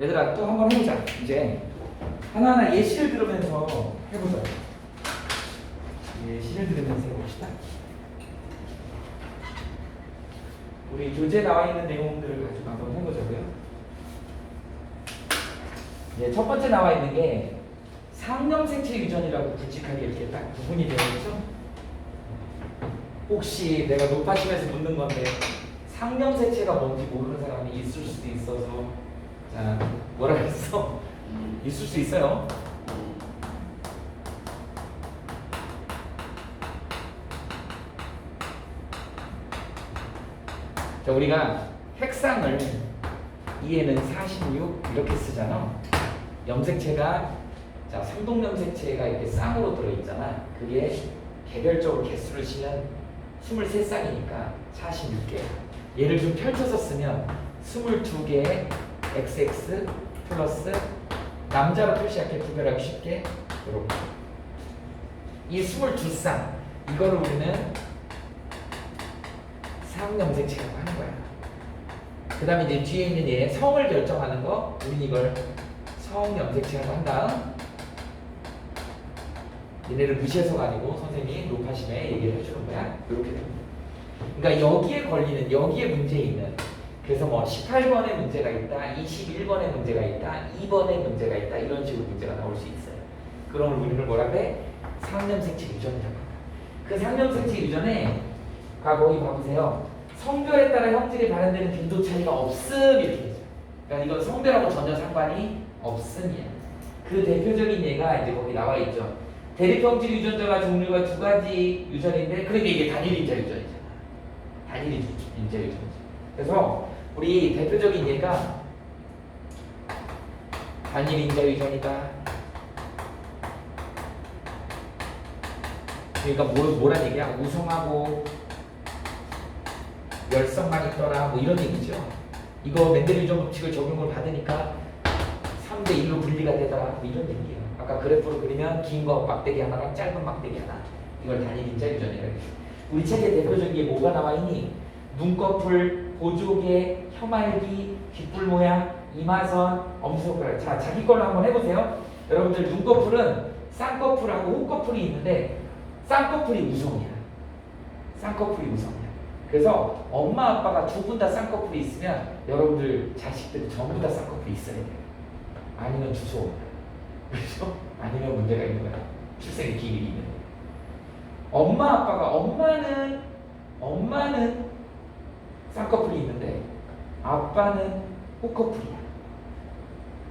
얘들아 또 한번 해보자. 이제 하나하나 예시를 들으면서 해보자. 예시를 들으면서 해봅시다. 우리 교재에 나와 있는 내용들을 가지고 한번 해보자고요. 첫 번째 나와 있는 게 상념색체 유전이라고 굵직하게 이렇게 딱 구분이 되어 있죠. 혹시 내가 높아심에서 묻는 건데 상념색체가 뭔지 모르는 사람이 있을 수도 있어서, 자 뭐라 그랬어? 있을 수 있어요. 자, 우리가 핵상을 2에는 46 이렇게 쓰잖아. 염색체가, 자 상동염색체가 이렇게 쌍으로 들어있잖아. 그게 개별적으로 개수를 치면 23쌍이니까 46개. 얘를 좀 펼쳐서 쓰면 22개의 XX 플러스 남자로 표시할게, 구별하기 쉽게 이렇게. 이 22쌍 이거를 우리는 상염색체라고 하는 거야. 그 다음에 이제 뒤에 있는 얘 성을 결정하는 거, 우린 이걸 성염색체라고 한 다음 얘네를 무시해서가 아니고 선생님이 높아심에 얘기를 해주는 거야. 이렇게 됩니다. 그러니까 여기에 걸리는, 여기에 문제 있는, 그래서 뭐 18번에 문제가 있다, 21번에 문제가 있다, 2번에 문제가 있다, 이런 식으로 문제가 나올 수 있어요. 그럼 우리를 뭐라 그래? 상념색체 유전이라고 한다. 그 상념색체 유전에 거기 봐보세요. 성별에 따라 형질이 발현되는 빈도 차이가 없음 이렇게 되죠. 그러니까 이건 성별하고 전혀 상관이 없음이야. 그 대표적인 예가 이제 거기 나와 있죠. 대립형질 유전자가 종류가 두 가지 유전인데, 그러니까 이게 단일인자 유전이잖아. 단일인자 유전이죠. 그래서 우리 대표적인 예가 단일인자 유전이다. 그러니까 뭐란 얘기야? 우성하고 열성만 있더라, 뭐 이런 얘기죠. 이거 멘델 유전 법칙을 적용을 받으니까 3대 1로 분리가 되더라, 뭐 이런 얘기예요. 아까 그래프로 그리면 긴 거 막대기 하나랑 짧은 막대기 하나, 이걸 단일인자 유전이라고 해요. 우리 책에 대표적인 게 뭐가 나와 있니? 눈꺼풀, 보조개, 혀말기, 귓불 모양, 이마선, 엄지손가락. 자, 자기 걸로 한번 해보세요. 여러분들 눈꺼풀은 쌍꺼풀하고 호꺼풀이 있는데 쌍꺼풀이 우성이야. 쌍꺼풀이 우성이야. 그래서 엄마 아빠가 두 분 다 쌍꺼풀이 있으면 여러분들 자식들 전부 다 쌍꺼풀이 있어야 돼요. 아니면 주소, 그렇죠? 아니면 문제가 있는 거야. 출생의 기일이 있는 거야. 엄마 아빠가, 엄마는 쌍꺼풀이 있는데 아빠는 호꺼풀이야.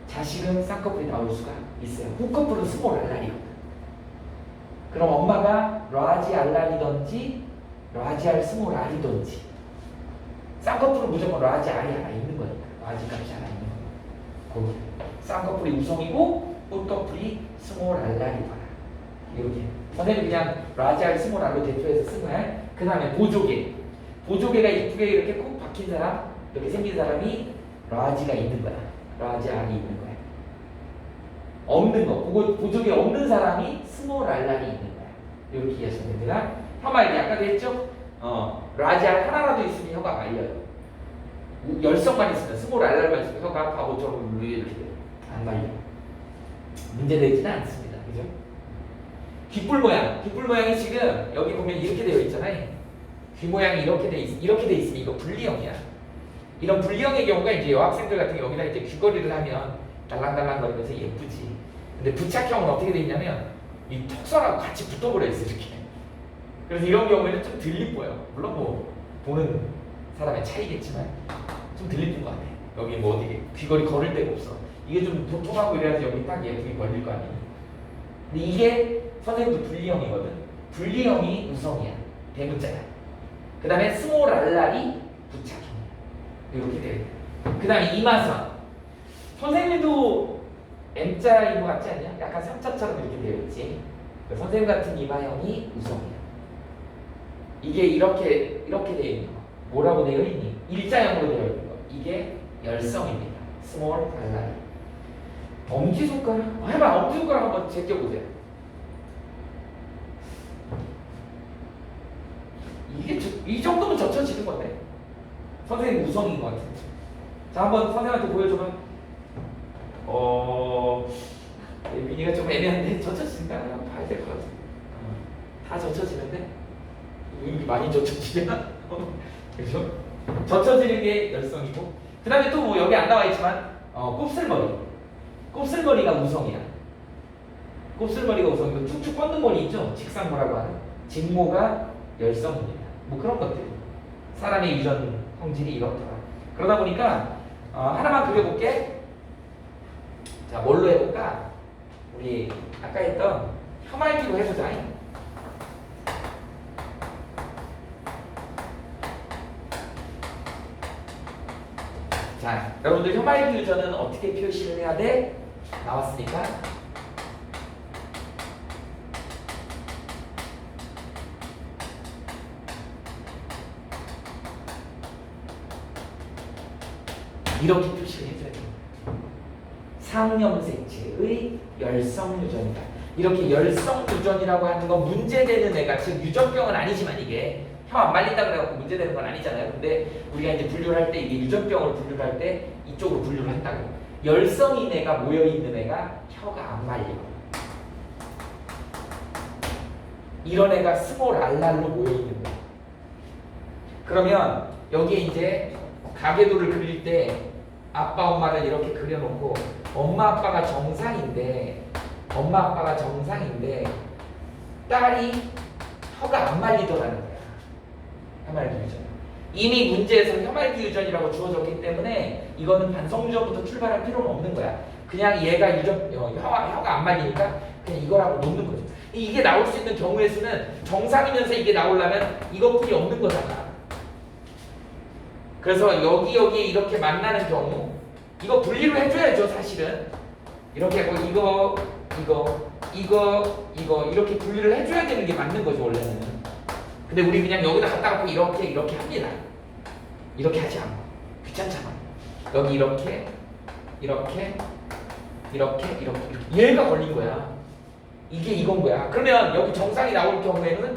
자식은 쌍꺼풀이 나올 수가 있어요. 호꺼풀은 스몰 알랄이거든. 그럼 엄마가 라지 알랄이든지 라지 알 스몰 알이든지, 쌍꺼풀은 무조건 라지 알이 하나 있는 거니까, 라지 값이 하나 있는 거니까 거기 쌍꺼풀이 우성이고 호꺼풀이 스몰 알랄이다. 이렇게 선생님 그냥 라지 알 스몰 알로 대표해서 쓴 거야. 그 다음에 보조개. 보조개가 이쁘게 이렇게 콕 박힌 사람, 이렇게 생긴 사람이 라지가 있는 거야. 라지 알이 있는 거야. 없는 거, 보조개 없는 사람이 스몰 알랄이 있는 거야. 이렇게 이해하시면 됩니다. 혀말기 아까도 했죠? 라지 알 하나라도 있으면 혀가 말려요. 열성만 있으면, 스몰 알랄만 있으면 혀가 바보처럼 이렇게 돼요. 안 말려. 문제되지는 않습니다. 그죠? 귓불 모양. 귓불 모양이 지금 여기 보면 이렇게 되어 있잖아요. 귀 모양이 이렇게 돼 있으면 이거 분리형이야. 이런 분리형의 경우가 이제 여학생들 같은 경우 여기다 이제 귀걸이를 하면 달랑달랑거리면서 예쁘지. 근데 부착형은 어떻게 돼 있냐면 이 턱선하고 같이 붙어버려 있어, 이렇게. 그래서 이런 경우에는 좀 덜 이뻐요. 물론 뭐 보는 사람의 차이겠지만 좀 덜 이쁜 것 같아. 여기 뭐 어디 귀걸이 걸을 데가 없어. 이게 좀 도톰하고 이래야지 여기 딱 예쁘게 걸릴 거 아니에요. 근데 이게 선생님도 분리형이거든. 분리형이 우성이야. 대문자야. 그 다음에 스몰 알랄이 부착형이야. 이렇게 돼요. 그 다음에 이마선. 선생님도 M자인 것 같지 않냐? 약간 3자처럼 이렇게 되어 있지. 선생님 같은 이마형이 우성이야. 이게 이렇게 되어 있는 거. 뭐라고 되어 있니? 일자형으로 되어 있는 거. 이게 열성입니다. 스몰 알랄. 엄지손가락? 해봐. 엄지손가락 한번 제껴보세요. 이 정도면 젖혀지는 건데. 선생님 우성인 것 같은데. 자, 한번 선생님한테 보여줘봐. 많이 젖혀지면 그렇죠? 젖혀지는 게 열성이고 그 다음에 또 뭐 여기 안 나와 있지만 곱슬머리가 우성이야. 곱슬머리가 우성이고 쭉쭉 뻗는 머리 있죠? 직상모라고 하는 직모가 열성입니다. 뭐 그런 것들 사람의 유전 성질이 이렇더라. 그러다 보니까 하나만 그려볼게. 자, 뭘로 해볼까? 우리 아까 했던 혐알기로 해보자. 자, 여러분들 혐알기 유전은 어떻게 표시를 해야 돼? 나왔으니까 이렇게 표시를 해줘야 돼요. 상염색체의 열성유전이다. 이렇게 열성유전이라고 하는 건 문제되는 애가 즉 유전병은 아니지만 이게 혀 안 말린다 그래갖고 문제되는 건 아니잖아요. 근데 우리가 이제 분류를 할 때 이게 유전병을 분류를 할 때 이쪽으로 분류를 한다고. 열성인 애가 모여있는 애가 혀가 안 말려. 이런 애가 스몰 알랄로 모여있는 거야. 그러면 여기에 이제 가계도를 그릴 때 아빠 엄마를 이렇게 그려놓고 엄마 아빠가 정상인데 딸이 혀가 안 말리더라는 거야. 혀말기 유전. 이미 문제에서 혀말기 유전이라고 주어졌기 때문에 이거는 반성유전부터 출발할 필요는 없는 거야. 그냥 얘가 혀가 안 말리니까 그냥 이거라고 놓는 거죠. 이게 나올 수 있는 경우의 수는 정상이면서 이게 나오려면 이것뿐이 없는 거잖아. 그래서 여기에 이렇게 만나는 경우 이거 분리를 해줘야죠. 사실은 이렇게 하고 이거 이렇게 분리를 해줘야 되는 게 맞는 거죠 원래는. 근데 우리 그냥 여기다 갖다 놓고 이렇게 합니다. 이렇게 하지 않고 귀찮잖아. 여기 이렇게 얘가 걸린 거야. 이게 이건 거야. 그러면 여기 정상이 나올 경우에는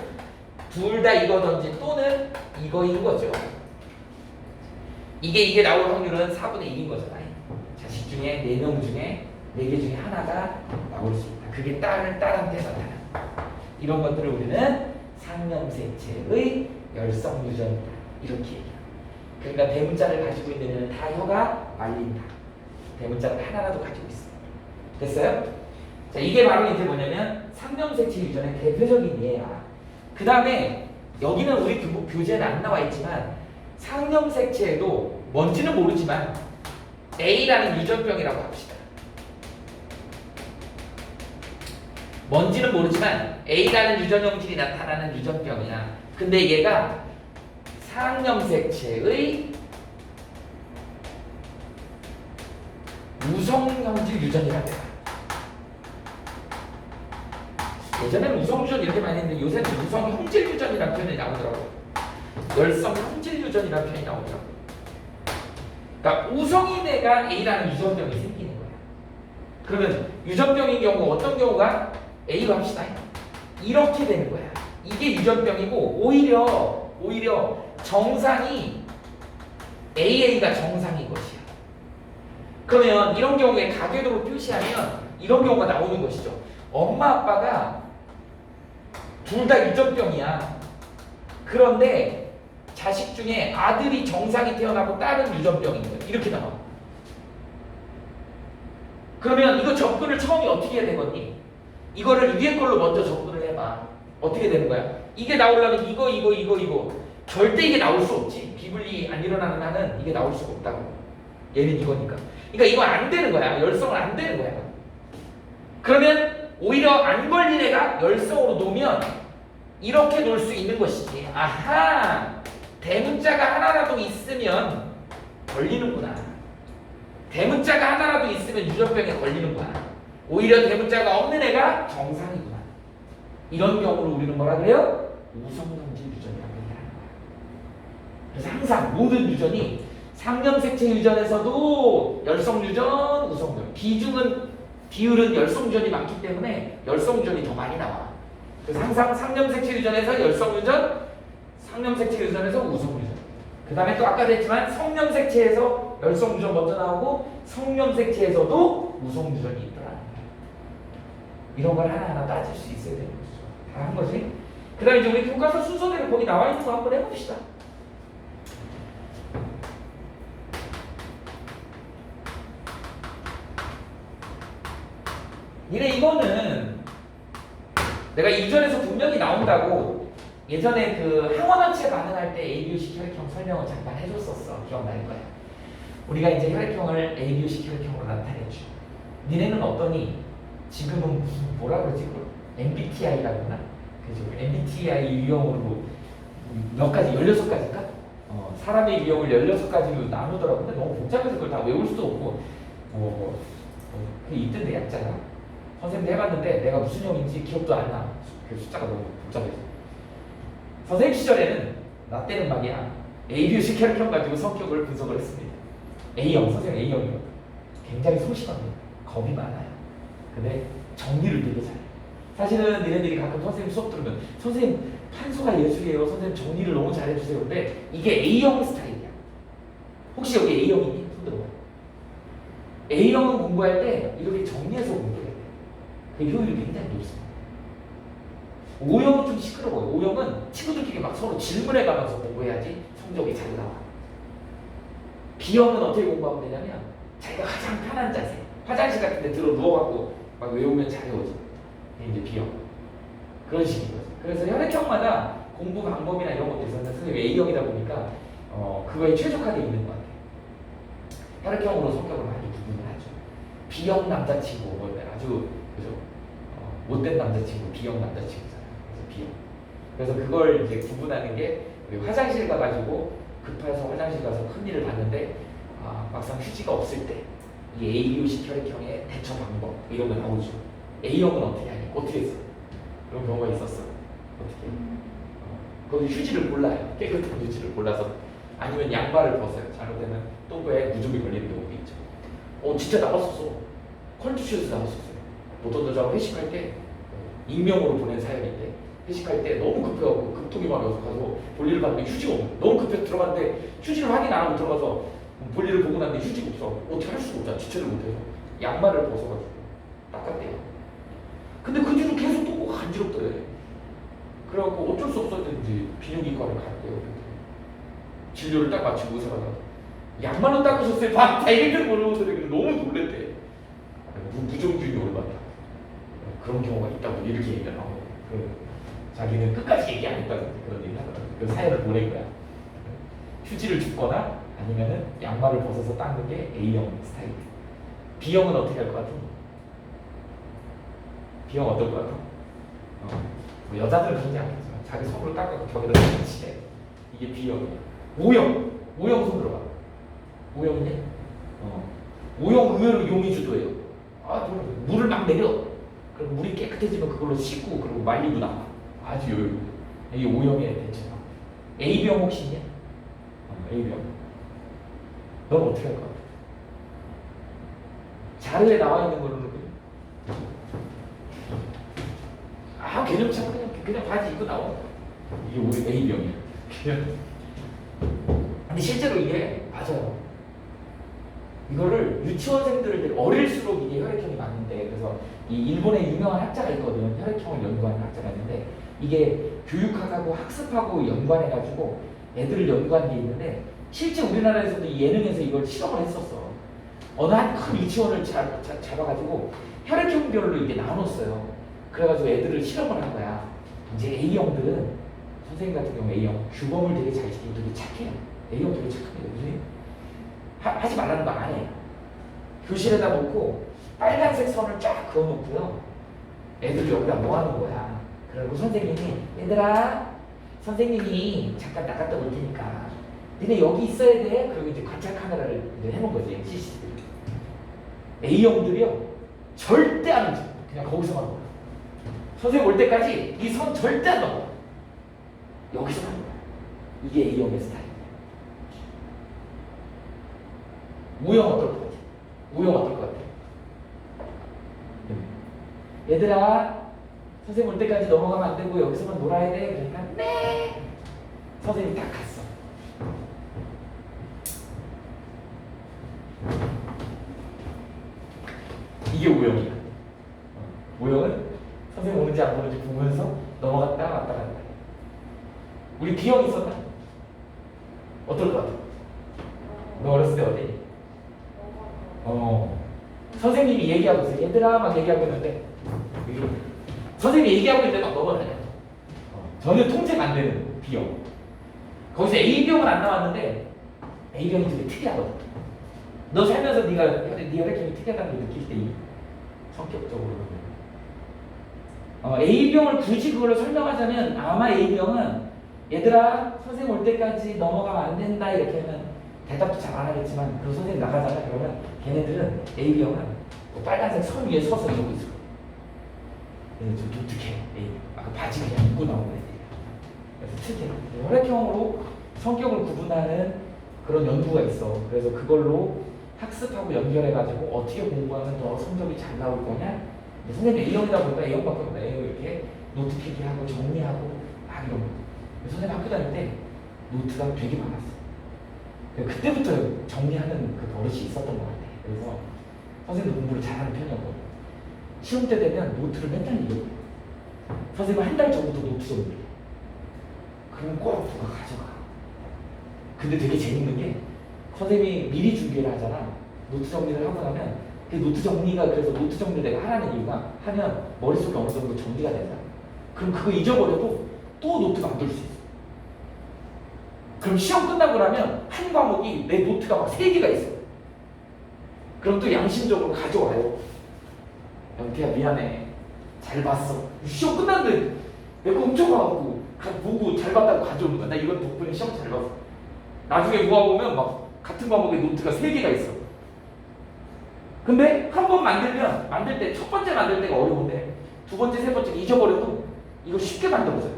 둘 다 이거든지 또는 이거인 거죠. 이게 나올 확률은 4분의 1인 거잖아요. 자식 중에 4명 중에 4개 중에 하나가 나올 수 있다. 그게 딸한테 나타나. 이런 것들을 우리는 상염색체의 열성유전이다. 이렇게 얘기해요. 그러니까 대문자를 가지고 있는 애는 다 혀가 말린다. 대문자를 하나라도 가지고 있어. 됐어요? 자, 이게 바로 이제 뭐냐면 상염색체 유전의 대표적인 예야. 그 다음에 여기는 우리 교재는 안 나와 있지만 상염색체에도 뭔지는 모르지만 A라는 유전병이라고 합시다. 뭔지는 모르지만 A라는 유전형질이 나타나는 유전병이야. 근데 얘가 상염색체의 우성형질 유전이라고 해요. 예전에는 우성유전 이렇게 많이 했는데 요새는 우성형질 유전이라는 표현이 나오더라고요. 열성형질 유전이라는 표현이 나오더라고요. 그러니까 우성인 애가 A라는 유전병이 생기는 거야. 그러면 유전병인 경우 어떤 경우가 A로 합시다. 이렇게 되는 거야. 이게 유전병이고 오히려 정상이 AA가 정상인 것이야. 그러면 이런 경우에 가계도로 표시하면 이런 경우가 나오는 것이죠. 엄마 아빠가 둘 다 유전병이야. 그런데 자식 중에 아들이 정상이 태어나고 딸은 유전병인 거야. 이렇게 나와. 그러면 이거 접근을 처음에 어떻게 해야 되겠니? 이거를 위에 걸로 먼저 접근을 해봐. 어떻게 되는 거야? 이게 나오려면 이거 절대 이게 나올 수 없지. 비분리 안 일어나는 한은 이게 나올 수가 없다고. 얘는 이거니까. 그러니까 이거 안 되는 거야. 열성은 안 되는 거야. 그러면 오히려 안 걸린 애가 열성으로 놓으면 이렇게 놓을 수 있는 것이지. 아하! 대문자가 하나라도 있으면 걸리는구나. 대문자가 하나라도 있으면 유전병에 걸리는구나. 오히려 대문자가 없는 애가 정상이구나. 이런 경우를 우리는 뭐라 그래요? 우성형질 유전이라고 얘기하는 거야. 그래서 항상 모든 유전이 상염색체 유전에서도 열성유전, 우성유전 비율은 열성유전이 많기 때문에 열성유전이 더 많이 나와. 그래서 항상 상염색체 유전에서 열성유전, 상염색체 유전에서 우성유전. 그 다음에 또 아까도 했지만 성염색체에서 열성유전 먼저 나오고 성염색체에서도 우성유전이 있더라. 이런 걸 하나하나 따질 수 있어야 되는 거죠. 다 한 거지. 그 그 다음에 이제 우리 교과서 순서대로 거기 나와 있는 거 한번 해봅시다. 니네 이거는 내가 이전에서 분명히 나온다고 예전에 그 항원원체 반응할 때 ABO식 혈액형 설명을 잠깐 해줬었어. 기억날 거야. 우리가 이제 혈액형을 ABO식 혈액형으로 나타내죠. 니네는 어떠니? 지금은 무슨 뭐라 그러지? MBTI라고 하나? 그죠? MBTI 유형으로 몇 가지? 16가지인가? 사람의 유형을 16가지로 나누더라고. 근데 너무 복잡해서 그걸 다 외울 수도 없고 그게 있던데 약자가. 선생님도 해봤는데 내가 무슨 형인지 기억도 안 나. 그 숫자가 너무 복잡해서. 선생님 시절에는 나 때는 말이야 ABO식 혈액형 가지고 성격을 분석을 했습니다. A형, 선생님 A형이거든. 굉장히 소심합니다. 겁이 많아요. 근데 정리를 되게 잘해. 사실은 니네들이 가끔 선생님 수업 들으면 선생님 판소가 예술이에요. 선생님 정리를 너무 잘해주세요. 근데 이게 A형 스타일이야. 혹시 여기 A형이니? 손 들어봐. A형은 공부할 때 이렇게 정리해서 공부해야 돼. 그 효율이 굉장히 높습니다. O형은 좀 시끄러워요. O형은 친구들끼리 막 서로 질문해가면서 공부해야지 성적이 잘 나와. B형은 어떻게 공부하면 되냐면 자기가 가장 편한 자세, 화장실 같은 데 들어 누워갖고 막 외우면 잘 외워져. 이게 이제 B형. 그런 식인 거죠. 그래서 혈액형마다 공부 방법이나 이런 것도 있었는데 선생님 A형이다 보니까 그거에 최적화되어 있는 것 같아요. 혈액형으로 성격을 많이 구분을 하죠. B형 남자친구, 뭐 아주 그죠? 못된 남자친구, B형 남자친구잖아요. 그래서 B형. 그래서 그걸 이제 구분하는 게 우리 화장실 가가지고 급해서 화장실 가서 큰 일을 봤는데 막상 휴지가 없을 때 이 ABO식 혈액형의 대처 방법 이런 거 나오죠. A형은 어떻게 하니? 어떻게 했어? 그런 경우가 있었어. 어떻게? 거기 휴지를 골라요. 깨끗한 휴지를 골라서 아니면 양말을 벗어요. 잘못되면 똥배에 무좀이 걸리는 경우도 있죠. 진짜 나왔었어. 컬투쇼에서 나왔었어요. 어떤 여자가 회식할 때 익명으로 보낸 사연인데 회식할 때 너무 급해갖고 급통이 막 와서 가서 볼일을 봤는데 휴지가 없어. 너무 급해서 들어갔는데 휴지를 확인 안 하고 들어가서 볼일을 보고 났는데 휴지가 없어. 어떻게 할 수가 없잖아. 지체를 못해서 양말을 벗어가지고 닦았대요. 근데 그 뒤로 계속 똥꼬가 간지럽더래. 그래갖고 어쩔 수 없었는지 비뇨기과를 갔대요. 진료를 딱 마치고 의사가 양말로 닦으셨어요? 다 얘기를 모르고서는 너무 놀랬대. 무좀균이 올랐다. 그런 경우가 있다고 이렇게 얘기를 하고 자기는 끝까지 얘기 안 했다는 그런 얘기를 하더라고요. 그 사연을 보낸 거야. 휴지를 줍거나 아니면은 양말을 벗어서 닦는 게 A형 스타일. B형은 어떻게 할 것 같아? B형 어떨 것 같아? 뭐 여자들은 그러지 않겠지만 자기 손으로 닦아서 벽에다 붙이래. 이게 B형이야. O형 손 들어봐. O형이네? O형 의외로 용의주도예요. 물을 막 내려. 그럼 물이 깨끗해지면 그걸로 씻고 그리고 말리고 나와. 아주 여유. 이게 O형의 대체다. A병 혹시 있냐? A병. 넌 어떻게 할 것 같아? 자료에 나와 있는 거로는 개념차 그냥 바지 입고 나와. 이게 우리 A병이야. 근데 실제로 이게 맞아요. 이거를 유치원생들을 어릴수록 이게 혈액형이 맞는데 그래서 이 일본에 유명한 학자가 있거든. 혈액형을 연구하는 학자가 있는데 이게 교육학하고 학습하고 연관해가지고 애들을 연구한 게 있는데 실제 우리나라에서도 이 예능에서 이걸 실험을 했었어. 어느 한 큰 유치원을 잡아가지고 혈액형별로 이게 나눴어요. 그래가지고 애들을 실험을 한 거야. 이제 A형들은 선생님 같은 경우 A형 규범을 되게 잘 지키고 되게 착해요. A형 되게 착합니다. 무슨 하지 말라는 거 안 해. 교실에다 놓고 빨간색 선을 쫙 그어놓고요. 애들 여기다 뭐 하는 거야. 그리고 선생님이 얘들아 선생님이 잠깐 나갔다 올 테니까 니네 여기 있어야 돼. 그리고 이제 관찰 카메라를 해놓은 거지. CCTV. A형들이요 절대 안 움직여. 그냥 거기서만 놀아. 선생님 올 때까지 이 선 절대 안 넘어. 여기서만 놀아. 이게 A형의 스타일. O형 어떨 것 같아? O형 어떨 것 같아? 얘들아 선생님 올 때까지 넘어가면 안 되고 여기서만 놀아야 돼. 그러니까 네. 선생님이 딱 갔어. 이게 O형이야. O형은 선생님 오는지 안 오는지 보면서 넘어갔다 왔다 갔다. 우리 B형 있었나? 어떨 것 같아? 너 어렸을 때 어디? 선생님이 얘기하고 있어. 얘들아 막 얘기하고 있는데 선생님이 얘기하고 있는데 막 넘어가냐. 전혀 통제가 안 되는 B형. 거기서 A형은 안 나왔는데 A형이 되게 특이하거든. 너 살면서 네가 혈액형이 특이하다는 걸 느낄 때 성격적으로 A형을 굳이 그걸로 설명하자면 아마 A형은 얘들아 선생님 올 때까지 넘어가면 안 된다 이렇게 하면 대답도 잘 안 하겠지만 그 선생님 나가잖아. 그러면 걔네들은 A형은 빨간색 선 위에 서서 이러고 있을 거야. 얘는 좀 독특해. 아까 바지 그냥 입고 나오는 애들이야. 그래서 특이해. 혈액형으로 성격을 구분하는 그런 연구가 있어. 그래서 그걸로 학습하고 연결해가지고 어떻게 공부하면 더 성적이 잘 나올 거냐? 선생님 A형이다 보니까 A형밖에 없다. A형 이렇게 노트 필기하고 정리하고 막 이런 거. 선생님 학교 다닐 때 노트가 되게 많았어. 그때부터 정리하는 그 버릇이 있었던 것 같아. 그래서 선생님도 공부를 잘하는 편이었고 시험 때 되면 노트를 맨날 읽어. 선생님 한 달 전부터 노트 정리. 그러면 꼭 누가 가져가. 근데 되게 재밌는 게 선생님이 미리 준비를 하잖아. 노트 정리를 하고 나면 그 노트 정리가 그래서 노트 정리를 내가 하라는 이유가 하면 머릿속에 어느 정도 정리가 되잖아. 그럼 그거 잊어버려도 또 노트 만들 수 있어. 그럼 시험 끝나고 나면 한 과목이 내 노트가 막 3개가 있어. 그럼 또 양심적으로 가져와요. 영태야 미안해. 잘 봤어. 시험 끝났는데 내가 훔쳐가고 보고 잘 봤다고 가져오는 거야. 나 이건 덕분에 시험 잘 봤어. 나중에 모아보면 막 같은 과목에 노트가 3개가 있어. 근데 한 번 만들 때 첫 번째 만들 때가 어려운데 두 번째, 세 번째 잊어버려도 이거 쉽게 만들어져요.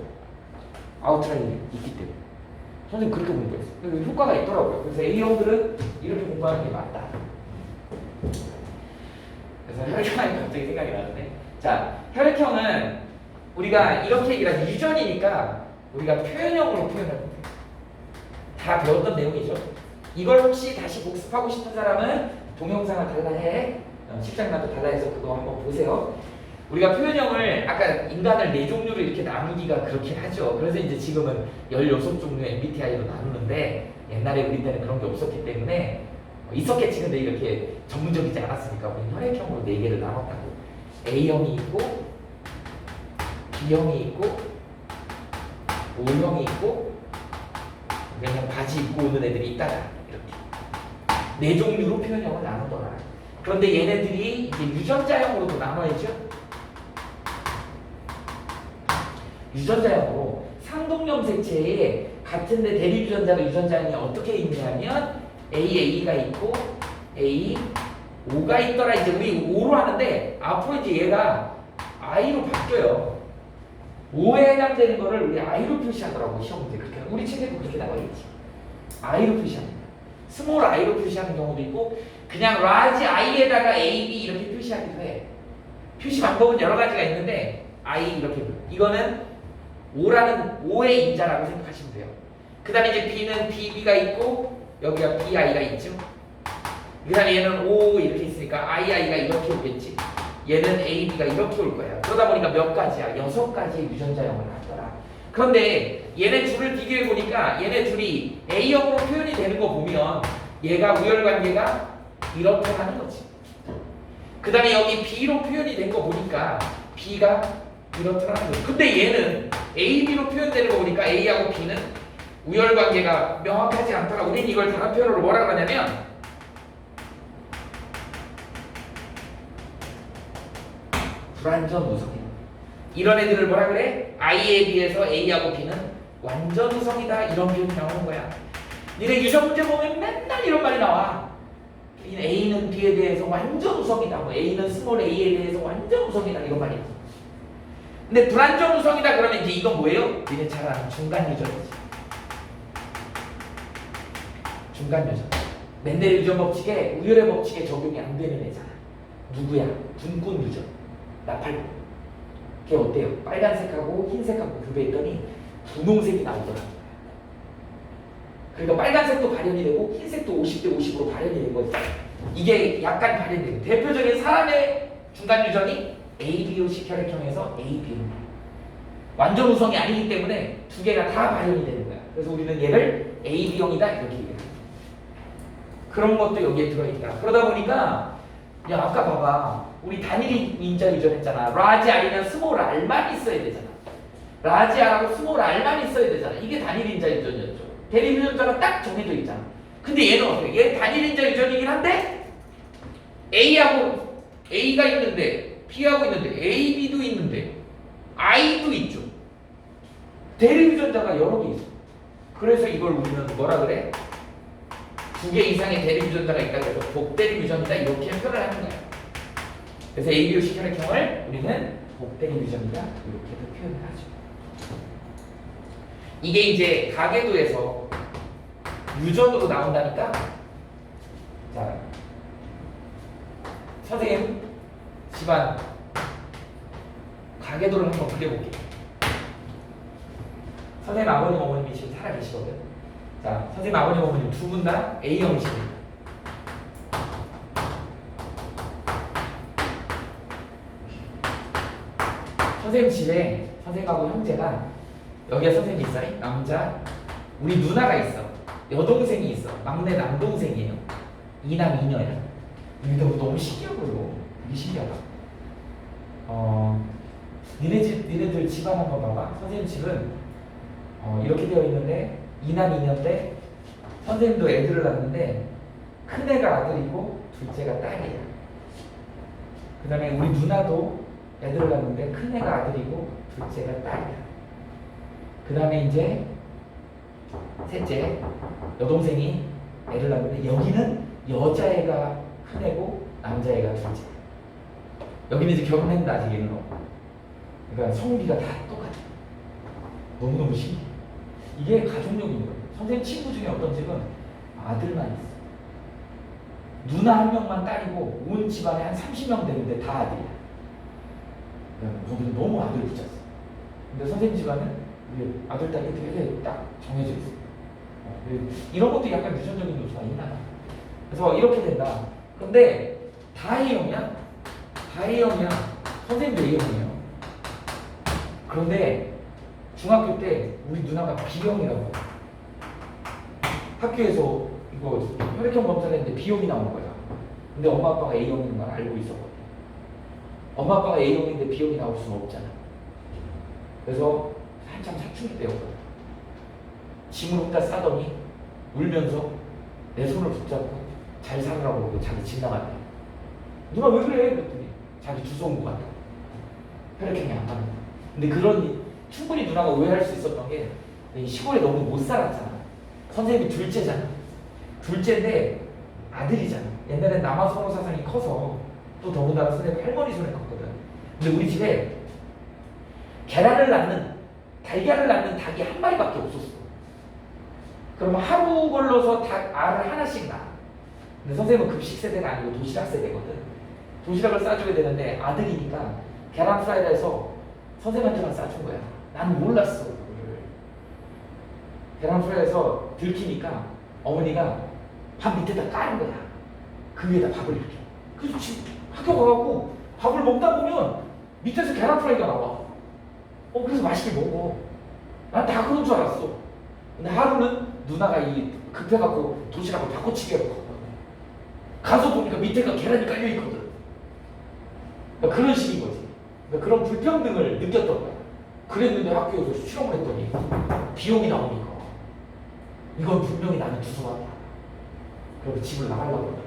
아웃라인이 있기 때문에. 선생님 그렇게 공부했어. 그래서 효과가 있더라고요. 그래서 A형들은 이렇게 공부하는 게 맞다. 그래서 혈액형이 갑자기 생각이 나는데, 자, 혈액형은 우리가 이렇게 얘기를 하지 유전이니까 우리가 표현형으로 표현을 해요. 다 배웠던 내용이죠. 이걸 혹시 다시 복습하고 싶은 사람은 동영상을 달라해. 10장마다 달라해서 그거 한번 보세요. 우리가 표현형을 아까 인간을 4종류로 이렇게 나누기가 그렇긴 하죠. 그래서 이제 지금은 16종류 MBTI로 나누는데 옛날에 우리 때는 그런 게 없었기 때문에 있었겠지. 근데 이렇게 전문적이지 않았으니까 우리 혈액형으로 4개를 나눴다고. A형이 있고 B형이 있고 O형이 있고 그냥 바지 입고 오는 애들이 있다가 이렇게 4종류로 표현형을 나누더라. 그런데 얘네들이 이제 유전자형으로도 나눠야죠. 유전자형으로 상동염색체에 같은데 대립 유전자가 유전자형이 어떻게 있냐면 AA가 있고 A, O가 있더라. 이제 우리 O로 하는데 앞으로 이제 얘가 I로 바뀌어요. O에 해당되는 거를 우리 I로 표시하더라고. 시험 문제 그렇게. 우리 책에도 그렇게 나와 있지. I로 표시합니다. 스몰 I로 표시하는 경우도 있고 그냥 라지 I에다가 A, B 이렇게 표시하기도 해. 표시 방법은 여러 가지가 있는데 I 이렇게 이거는 O라는 O의 인자라고 생각하시면 돼요. 그 다음에 이제 B는 BB가 있고 여기가 BI가 있죠. 그 다음에 얘는 O 이렇게 있으니까 II가 이렇게 오겠지. 얘는 AB가 이렇게 올 거야. 그러다 보니까 몇 가지야? 6가지의 유전자형을 갖더라. 그런데 얘네 둘을 비교해 보니까 얘네 둘이 A형으로 표현이 되는 거 보면 얘가 우열관계가 이렇게 하는 거지. 그 다음에 여기 B로 표현이 된 거 보니까 B가 이렇더라는 거지. 근데 얘는 AB로 표현되는 거 보니까 A하고 B는 우열관계가 명확하지 않더라. 우린 이걸 다른 표현으로 뭐라 그러냐면 불완전 우성이야. 이런 애들을 뭐라 그래? I에 비해서 A하고 B는 완전 우성이다. 이런 표현이 나오는 거야. 니네 유전 문제 보면 맨날 이런 말이 나와. A는 B에 대해서 완전 우성이다. 뭐 A는 스몰 A에 대해서 완전 우성이다. 이런 말이 있어. 근데 불완전 우성이다 그러면 이제 이건 뭐예요? 니네 잘 아는 중간 유전이지. 중간 유전. 멘델의 유전 법칙에 우열의 법칙에 적용이 안 되는 애잖아. 누구야? 둔꾼 유전. 나팔. 걔 어때요? 빨간색하고 흰색하고 구별했더니 분홍색이 나오더라. 그러니까 빨간색도 발현이 되고 흰색도 50대 50으로 발현이 된 거지. 이게 약간 발현된 대표적인 사람의 중간 유전이 ABO식 혈액형에서 AB로. 완전 우성이 아니기 때문에 두 개가 다 발현이 되는 거야. 그래서 우리는 얘를 AB형이다 이렇게 얘기해요. 그런 것도 여기에 들어있다. 그러다 보니까 야 아까 봐봐. 우리 단일 인자 유전했잖아. 라지 I는 스몰 R만 있어야 되잖아. 라지 R하고 스몰 R만 있어야 되잖아. 이게 단일 인자 유전이었죠. 대립 유전자가 딱 정해져 있잖아. 근데 얘는 어떻게? 얘 단일 인자 유전이긴 한데 A하고 A가 있는데 B하고 있는데 A, B도 있는데 I도 있죠. 대립 유전자가 여러 개 있어. 그래서 이걸 우리는 뭐라 그래? 두 개 이상의 대립 유전자가 있다 그래서 복대립 유전이다 이렇게 표현을 하는 거야. 그래서 ABO 혈액형을 우리는 복대립 유전이다 이렇게도 표현을 하죠. 이게 이제 가계도에서 유전으로 나온다니까. 자, 선생님 집안 가계도를 한번 그려볼게요. 선생님 아버님 어머님이 지금 살아계시거든. 자, 선생님 아버님 어머님 두 분 다 A형이십니다. 선생님 집에 선생님하고 형제가 여기에 선생님이 있어. 남자 우리 누나가 있어. 여동생이 있어. 막내 남동생이에요. 이남 이녀야. 이게 너무 신기하고요. 이게 신기하다. 니네들 집안 한번 봐봐. 선생님 집은 이렇게 되어 있는데 이남 이녀인데 선생님도 애들을 낳는데 큰애가 아들이고 둘째가 딸이야. 그 다음에 우리 누나도 애들을 낳는데 큰애가 아들이고 둘째가 딸이야. 그 다음에 이제 셋째 여동생이 애를 낳는데 여기는 여자애가 큰애고 남자애가 둘째. 여기는 이제 결혼했는데 아직 애는 없고. 그러니까 성비가 다 똑같아. 너무너무 신기해. 이게 가족력인 거예요. 선생님 친구 중에 어떤 집은 아들만 있어. 누나 한 명만 딸이고 온 집안에 한 30명 되는데 다 아들이야. 거기는 너무 아들을 붙였어. 근데 선생님 집안은 아들, 딸이 되게 딱 정해져 있어. 이런 것도 약간 유전적인 요소가 있나 봐. 그래서 이렇게 된다. 근데 다 A형이야? 다 A형이야. 선생님도 A형이에요. 그런데 중학교 때 우리 누나가 B형이라고 학교에서 이거 혈액형 검사를 했는데 B형이 나온 거야. 근데 엄마 아빠가 A형인 걸 알고 있었거든. 엄마 아빠가 A형인데 B형이 나올 수는 없잖아. 그래서 한참 사춘기 때였거든. 짐을 혼자 싸더니 울면서 내 손을 붙잡고 잘 살으라고 그러고 자기 집 나갔대. 누나 왜 그래? 그랬더니 자기 주소 온 것 같다. 혈액형이 안 맞는 거야. 근데 그런 충분히 누나가 오해할 수 있었던 게 시골에 너무 못 살았잖아. 선생님이 둘째잖아. 둘째인데 아들이잖아. 옛날엔 남아선호 사상이 커서 또 더군다나 선생님 할머니 손에 컸거든. 근데 우리 집에 계란을 낳는 달걀을 낳는 닭이 한 마리밖에 없었어. 그럼 하루 걸러서 닭 알을 하나씩 낳아. 근데 선생님은 급식 세대가 아니고 도시락 세대거든. 도시락을 싸줘야 되는데 아들이니까 계란 프라이드에서 선생님한테만 싸준 거야. 나는 몰랐어. 계란 프라이에서 들키니까 어머니가 밥 밑에다 까는 거야. 그 위에다 밥을 이렇게. 그래서 지금 학교 가갖고 밥을 먹다 보면 밑에서 계란 프라이가 나와. 그래서 맛있게 먹어. 난 다 그런 줄 알았어. 근데 하루는 누나가 급해갖고 도시락을 바꿔치기 하고 가서 보니까 밑에가 계란이 깔려있거든. 그러니까 그런 식인 거지. 그러니까 그런 불평등을 느꼈던 거야. 그랬는데 학교에서 실험을 했더니 비용이 나오니까 이건 분명히 나는 두서왔다. 그래서 집을 나가려고 그러더라고.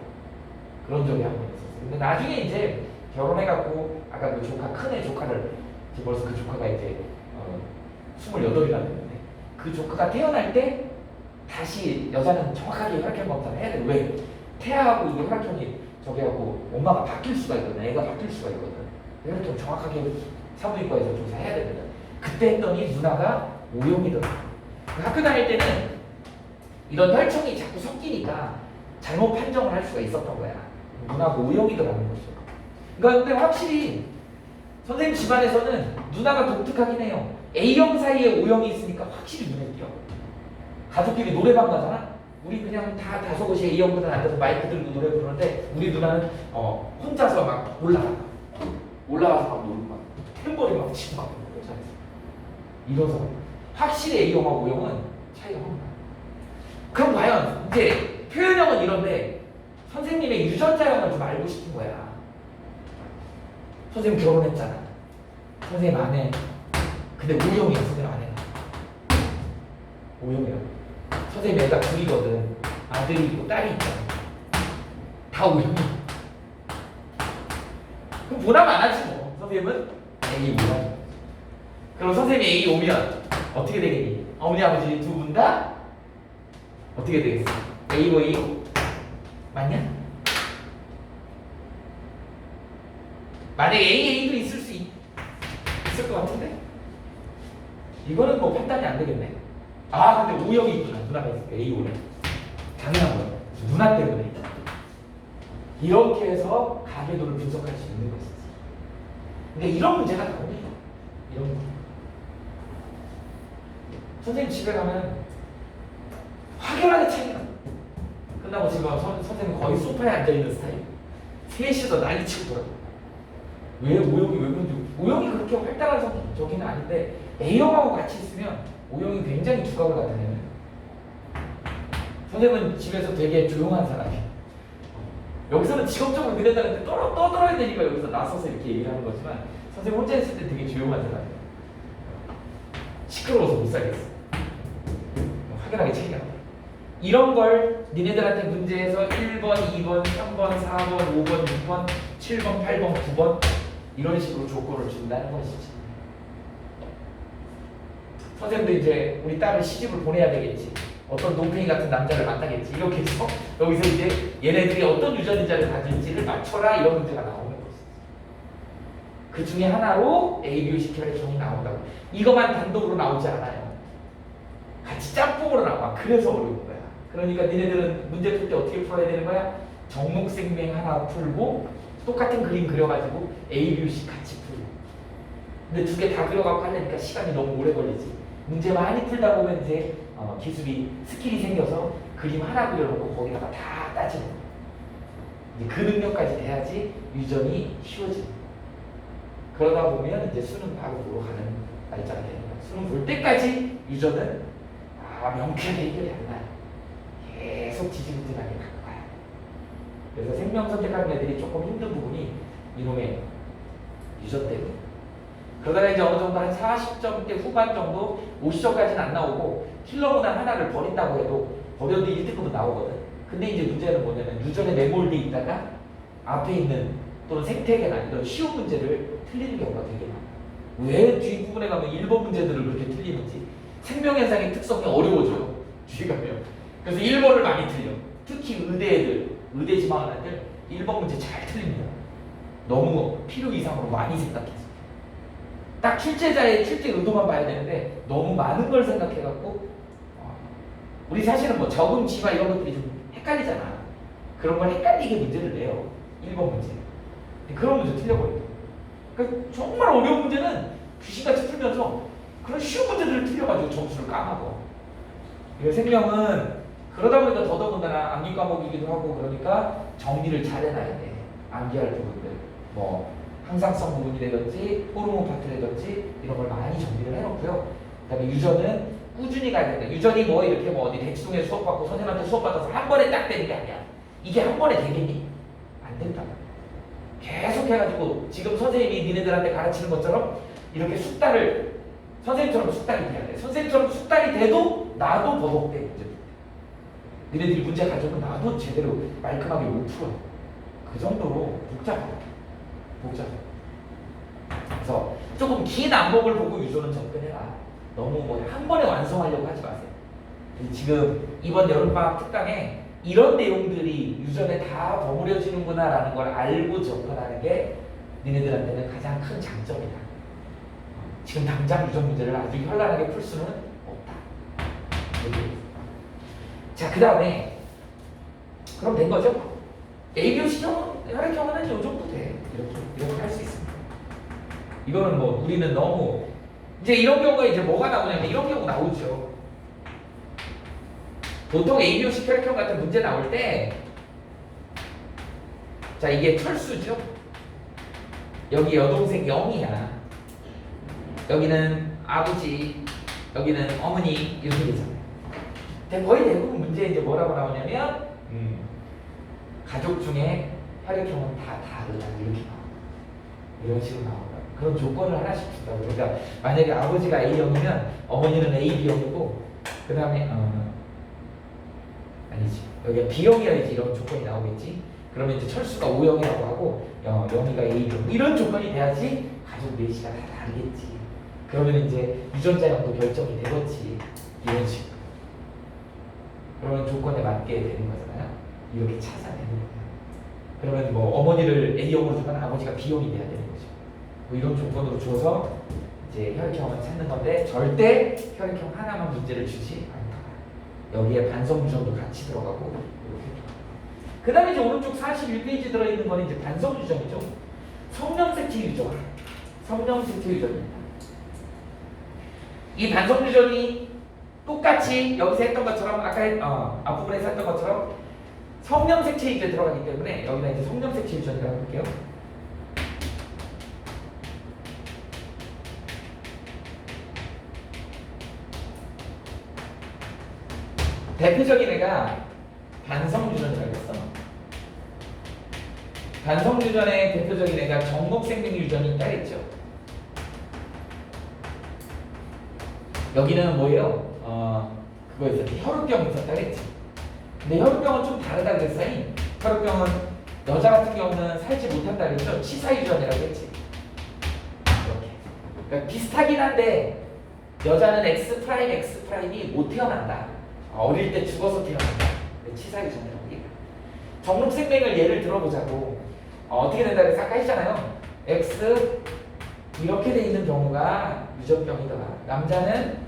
그런 적이 한 번 있었어. 근데 나중에 이제 결혼해갖고 아까 그 조카 큰애 조카를 벌써 그 조카가 이제 28이나 됐는데 그 조카가 태어날 때 다시 여자는 정확하게 혈액형 검사를 해야 돼. 왜? 태아하고 이게 혈액형이 저기 하고 엄마가 바뀔 수가 있거든. 애가 바뀔 수가 있거든. 혈액형 정확하게 산부인과에서 조사해야 되거든. 그때 했더니 누나가 O형이더라고. 학교 다닐 때는 이런 혈청이 자꾸 섞이니까 잘못 판정을 할 수가 있었던 거야. 누나가 O형이더라는 거죠. 그러니까 근데 확실히 선생님 집안에서는 누나가 독특하긴 해요. A형 사이에 O형이 있으니까 확실히 눈에 띄어. 가족끼리 노래방 가잖아. 우리 그냥 다 다섯곳이 A형보다 앉아서 마이크 들고 노래 부르는데 우리 누나는 혼자서 막 올라가서 막 놀고 막 탬버리 막 치고 막 그러잖아. 이뤄서 확실히 A형하고 O형은 차이가 확 나요. 그럼 과연 이제 표현형은 이런데 선생님의 유전자형을 좀 알고 싶은 거야. 선생님 결혼했잖아. 선생님 아내 근데 O형이야. 선생님 아내가 O형이야. 선생님 애가 둘이거든. 아들이 있고 딸이 있잖아. 다 O형이야. 그럼 보나면 안 하지 뭐. 선생님은 A 오면. 그럼 선생님이 A 오면 어떻게 되겠니? 어머니 아버지 두 분 다 어떻게 되겠어? A고 A 맞냐? 만약에 AA도 있을 것 같은데? 이거는 뭐 판단이 안 되겠네. 아 근데 O형이 있구나. 누나가 있어. A 오면 당연한 거야. 누나 때문에. 이렇게 해서 가계도를 분석할 수 있는 것이지. 근데 이런 문제가 나옵니다. 이런 문제. 선생님 집에 가면 확연하게 차이가 나. 끝나고 집에 가면 선생님 거의 소파에 앉아있는 스타일. 셋이서 난리치고 돌아가. 왜 O형이 왜 그런지. O형이 그렇게 활달한 성격은 아닌데 A형하고 같이 있으면 O형이 굉장히 두각을 나타내요. 선생님은 집에서 되게 조용한 사람이에요. 여기서는 직업적으로 그랬다는데 떠들어야 되니까 여기서 나서서 이렇게 얘기를 하는 거지만 선생님 혼자 있을 때 되게 조용한 사람이에요. 시끄러워서 못 살겠어. 확연하게 차이가 나요. 이런 걸 니네들한테 문제에서 1번, 2번, 3번, 4번, 5번, 6번, 7번, 8번, 9번 이런 식으로 조건을 준다는 것이지. 선생님도 이제 우리 딸을 시집을 보내야 되겠지. 어떤 노팽이 같은 남자를 만나겠지. 이렇게 해서 여기서 이제 얘네들이 어떤 유전자를 가질지를 맞춰라 이런 문제가 나오는 거지. 그 중에 하나로 A, B, C, 혈액형이 나온다고. 이것만 단독으로 나오지 않아요. 같이 짬뽕으로 나와. 그래서 어려운 거야. 그러니까 니네들은 문제 풀 때 어떻게 풀어야 되는 거야? 정목생명 하나 풀고 똑같은 그림 그려가지고 A, B, C 같이 풀고. 근데 두 개 다 그려갖고 하려니까 시간이 너무 오래 걸리지. 문제 많이 풀다 보면 이제 기술이 스킬이 생겨서 그림 하나 그려놓고 거기다가 다 따지는 거야. 이제 그 능력까지 돼야지 유전이 쉬워지는 거야. 그러다 보면 이제 수능 바로 보러 가는 날짜가 되는 거야. 수능 볼 때까지 유전은 명쾌하게 해결이 안 나요. 계속 지지부진하게 갈 거야. 그래서 생명 선택하는 애들이 조금 힘든 부분이 이놈의 유전 때문에. 그러다가 이제 어느 정도 한 40점대 후반 정도 50점까지는 안 나오고 킬러문항 하나를 버린다고 해도 버려도 1등급은 나오거든. 근데 이제 문제는 뭐냐면 유전에 매몰돼 있다가 앞에 있는 또는 생태계나 이런 쉬운 문제를 틀리는 경우가 되게 많아. 왜 뒷부분에 가면 1번 문제들을 그렇게 틀리는지. 생명현상의 특성이 어려워져요. 뒤에 가면. 그래서 1번을 많이 틀려. 특히 의대 애들, 의대 지망하는 애들 1번 문제 잘 틀립니다. 너무 필요 이상으로 많이 생각해서. 딱 출제자의 출제 의도만 봐야 되는데 너무 많은 걸 생각해갖고 우리 사실은 뭐 적응, 지마 이런 것들이 좀 헷갈리잖아. 그런 걸 헷갈리게 문제를 내요. 1번 문제. 그런 문제 틀려버려요. 그러니까 정말 어려운 문제는 귀신같이 풀면서 그런 쉬운 문제들을 틀려가지고 점수를 까먹어. 생명은 그러다 보니까 더더군다나 암기 과목이기도 하고 그러니까 정리를 잘 해놔야 돼. 암기할 부분들. 뭐 항상성 부분이라든지 호르몬 파트라든지 이런 걸 많이 정리를 해놓고요. 그다음에 유전은 꾸준히 가야 된다. 유전이 뭐 이렇게 뭐 어디 대치동에 수업 받고 선생님한테 수업 받아서 한 번에 딱 되는 게 아니야. 이게 한 번에 되겠니? 안 된다. 계속 해가지고 지금 선생님이 니네들한테 가르치는 것처럼 이렇게 숙달을 선생님처럼 숙달이 돼야 돼. 선생님처럼 숙달이 돼도 나도 버벅대 문제. 니네들이 문제 가져오면 나도 제대로 말끔하게 못 풀어. 그 정도로 복잡해. 그래서 조금 긴 안목을 보고 유전은 접근해라. 너무 뭐 한 번에 완성하려고 하지 마세요. 지금 이번 여름방학 특강에 이런 내용들이 유전에 다 버무려지는구나라는 걸 알고 접근하는 게 니네들한테는 가장 큰 장점이다. 지금 당장 유전 문제를 아주 현란하게 풀 수는 없다. 자, 그 다음에 그럼 된 거죠? ABOC형, 혈액형은 이 정도 돼. 이렇게 할 수 있습니다. 이거는 뭐 우리는 너무 이제 이런 경우가 이제 뭐가 나오냐면 이런 경우 나오죠. 보통 ABOC 혈액형 같은 문제 나올 때 자, 이게 철수죠. 여기 여동생 0이야. 여기는 아버지, 여기는 어머니 이렇게 되잖아요. 근데 거의 대부분 문제 이제 뭐라고 나오냐면 가족 중에 혈액형은 다 다르다 이렇게 나와. 이런 식으로 나온다. 그런 조건을 하나씩 준다고. 그러니까 만약에 아버지가 A형이면 어머니는 AB형이고 그 다음에 아니지 여기가 B형이어야지 이런 조건이 나오겠지. 그러면 이제 철수가 O형이라고 하고 영희가 A형 이런 조건이 돼야지 가족 넷이가 다 다르겠지. 그러면 이제 유전자형도 결정이 되겠지. 이런 식으로. 그런 조건에 맞게 되는 거잖아요. 이렇게 찾아내는 거예요. 그러면 뭐 어머니를 A형으로 주면 아버지가 B형이 돼야 되는 거죠. 뭐 이런 조건으로 줘서 이제 혈액형을 찾는 건데 절대 혈액형 하나만 문제를 주지 않다. 여기에 반성 유전도 같이 들어가고 이렇게. 그 다음에 이제 오른쪽 41페이지 들어있는 거는 이제 반성 유전이죠. 성령색체 유전. 성령색체 유전입니다. 이 반성 유전이 똑같이 여기서 했던 것처럼 아까 앞부분에서 했던 것처럼 성령색체 유전에 들어가기 때문에 여기다 이제 성령색체 유전이라고 할게요. 대표적인 애가 반성유전이라고 했어. 반성유전의 대표적인 애가 정목생명유전이 있다랬죠. 여기는 뭐예요? 그거 있었지. 혈우병이 있었다 그랬지. 근데 혈우병은 좀 다르다 그랬어요. 혈우병은 여자 같은 경우는 살지 못한다 그랬죠. 치사유전이라고 했지. 이렇게. 그러니까 비슷하긴 한데 여자는 X'X'이 못 태어난다. 어릴 때 죽어서 태어난다. 치사유전이라고 얘기해요. 정록생명을 예를 들어보자고. 어떻게 된다 그래서 아까 했잖아요. X 이렇게 돼 있는 경우가 유전병이더라. 남자는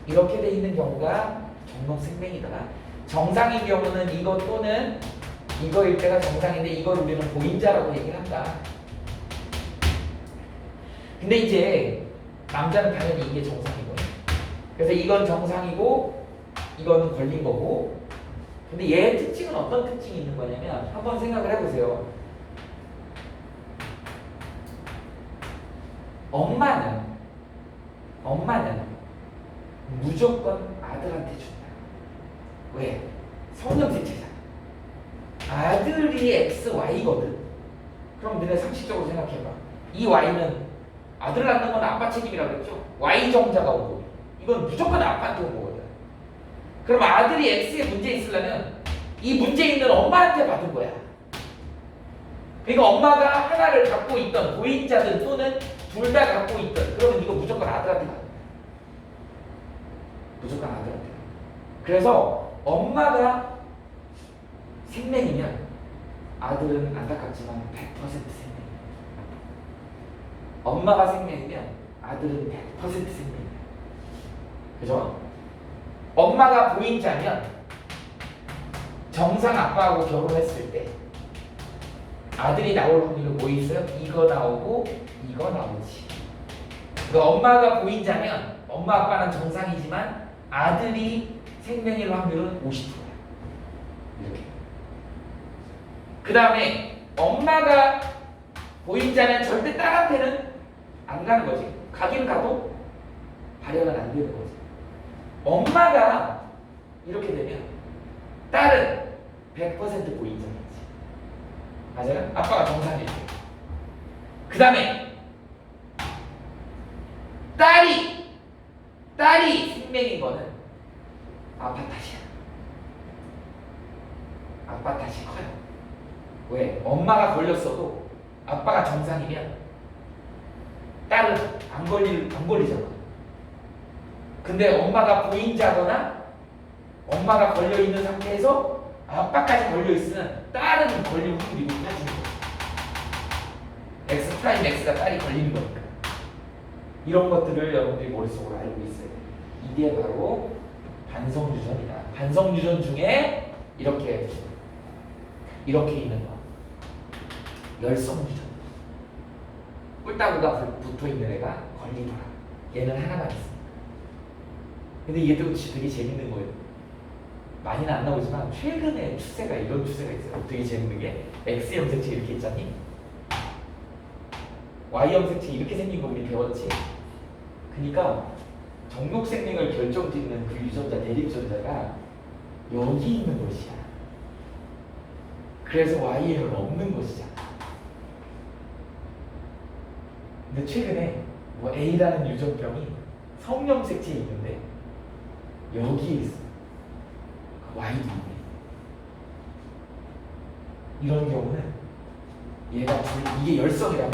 이렇게 돼 있는 경우가 정록생명이더라. 정상인 경우는 이거 또는 이거일 때가 정상인데 이걸 우리는 보인자라고 얘기를 한다. 근데 이제 남자는 당연히 이게 정상이고, 그래서 이건 정상이고 이건 걸린 거고. 근데 얘의 특징은 어떤 특징이 있는 거냐면 한번 생각을 해보세요. 엄마는 무조건 아들한테 준다. 왜? 성령색체잖아. 아들이 XY거든. 그럼 너네 상식적으로 생각해봐. 이 Y는 아들 낳는 건 아빠 책임이라고 그랬죠. Y 정자가 오고 이건 무조건 아빠한테 온 거거든. 그럼 아들이 X에 문제 있으려면 이 문제 있는 엄마한테 받은 거야. 그러니까 엄마가 하나를 갖고 있던 보인자든 또는 둘 다 갖고 있던, 그러면 이거 무조건 아들한테 받는 거야. 무조건 아들한테. 그래서 엄마가 생명이면 아들은 안타깝지만 100% 생명이야. 엄마가 생명이면 아들은 100% 생명이야. 그죠? 엄마가 보인자면 정상 아빠하고 결혼했을 때 아들이 나올 확률은 뭐 있어요? 이거 나오고 이거 나오지. 그러니까 엄마가 보인자면 엄마 아빠는 정상이지만 아들이 생명일 확률은 50%야. 이렇게. 그 다음에 엄마가 보인자는 절대 딸한테는 안 가는 거지. 가긴 가도 발현은 안 되는 거지. 엄마가 이렇게 되면 딸은 100% 보인자겠지. 맞아요? 아빠가 정상일 때. 그 다음에 딸이 생명인 거는 아빠 탓이야. 아빠 탓이 커요. 왜? 엄마가 걸렸어도 아빠가 정상이면 딸은 안 걸리잖아. 근데 엄마가 보인자거나 엄마가 걸려있는 상태에서 아빠까지 걸려있으면 딸은 걸릴 확률이 높아지는 거야. X'X가 딸이 걸리는 거니까. 이런 것들을 여러분들이 머릿속으로 알고 있어요. 이게 바로 반성유전이다. 반성유전 중에 이렇게 있는 거. 열성유전. 꿀따구가 붙어있는 애가 걸리더라. 얘는 하나만 있습니다. 근데 얘도 되게 재밌는 거예요. 많이는 안 나오지만 최근에 추세가 이런 추세가 있어요. 되게 재밌는 게 X형 색채 이렇게 있잖니? Y형 색채 이렇게 생긴 거 우리 배웠지? 그러니까 정록 생명을 결정짓는 그 유전자 대립전자가 여기 있는 것이야. 그래서 Y에는 없는 것이잖아. 근데 최근에 뭐 A라는 유전병이 성염색체에 있는데 여기에 있어. Y도 있네. 이런 경우는 얘가 이게 열성이라면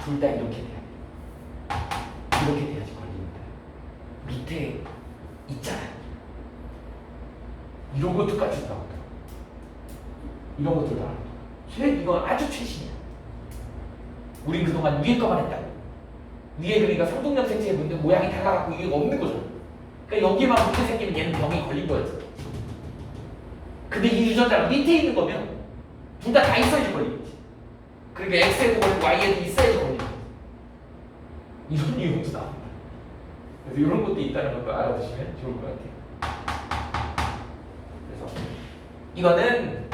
둘 다 이렇게 돼야 돼. 이렇게 돼야지 걸리는 거야. 밑에 있잖아. 이런 것도 까지 나온다. 이런 것도 나온다. 이건 아주 최신이야. 우린 그동안 위에 거만 했다고. 위에 그러니까 성동염색체의 문제 모양이 달라갖고 이게 없는 거죠. 그러니까 여기만 문제 생기면 얘는 병이 걸린 거였어. 근데 이 유전자가 밑에 있는 거면 둘 다 있어야지 걸리겠지. 그러니까 X에도 걸리고 Y에도 있어야지 걸리는 거지. 이런 이유도 나옵니다. 그래서 이런 것도 있다는 것도 알아두시면 좋을 것 같아요. 그래서 이거는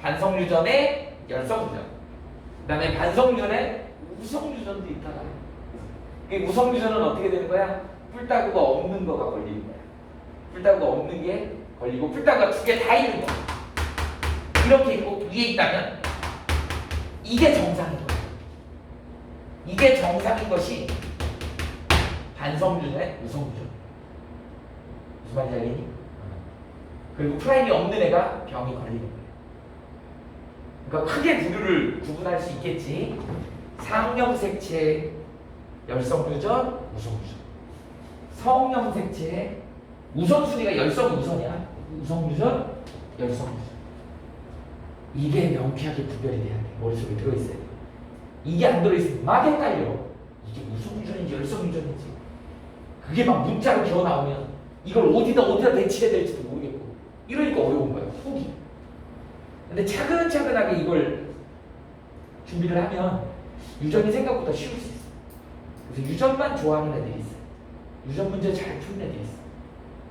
반성유전의 열성유전, 그 다음에 반성유전의 우성유전도 있다가 그 우성유전은 어떻게 되는 거야? 뿔따구가 없는 거가 걸리는 거야. 뿔따구가 없는 게 걸리고 뿔따구가 두 개 다 있는 거. 이렇게 있고 위에 있다면 이게 정상인 거야. 이게 정상인 것이 반성유전의 우성유전. 무슨 말인지 알겠니? 그리고 프라임이 없는 애가 병이 걸리는 거야. 그러니까 크게 부류를 구분할 수 있겠지. 상염색체 열성유전, 우성유전. 성염색체의 우선순위가 열성 우선이야. 우성유전, 열성유전. 이게 명쾌하게 구별이 돼야 돼. 머릿속에 들어있어야 돼. 이게 안 들어있으면 막 헷갈려. 이게 우성유전인지 열성유전인지. 그게 막 문자로 기어 나오면 이걸 어디다 배치해야 될지도 모르겠고. 이러니까 어려운 거야. 속이. 근데 차근차근하게 이걸 준비를 하면 유전이 생각보다 쉬울 수 있어. 그래서 유전만 좋아하는 애들이 있어. 유전 문제 잘 푸는 애들이 있어.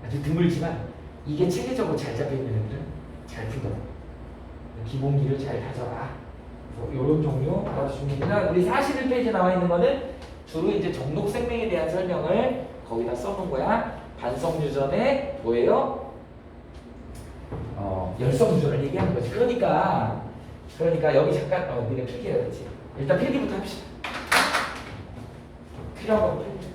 아주 드물지만 이게 체계적으로 잘 잡혀있는 애들은 잘 풀더라고. 기본기를 잘 다져라. 이런 종류 알아두시면 됩니다. 우리 41페이지에 나와 있는 거는 주로 이제 정록 생명에 대한 설명을 거기다 써놓은 거야. 반성유전의 뭐예요? 열성유전을 얘기하는 거지. 그러니까 여기 잠깐 니네 필기해야 되지. 일단 필기부터 합시다. 필요한 거 필기.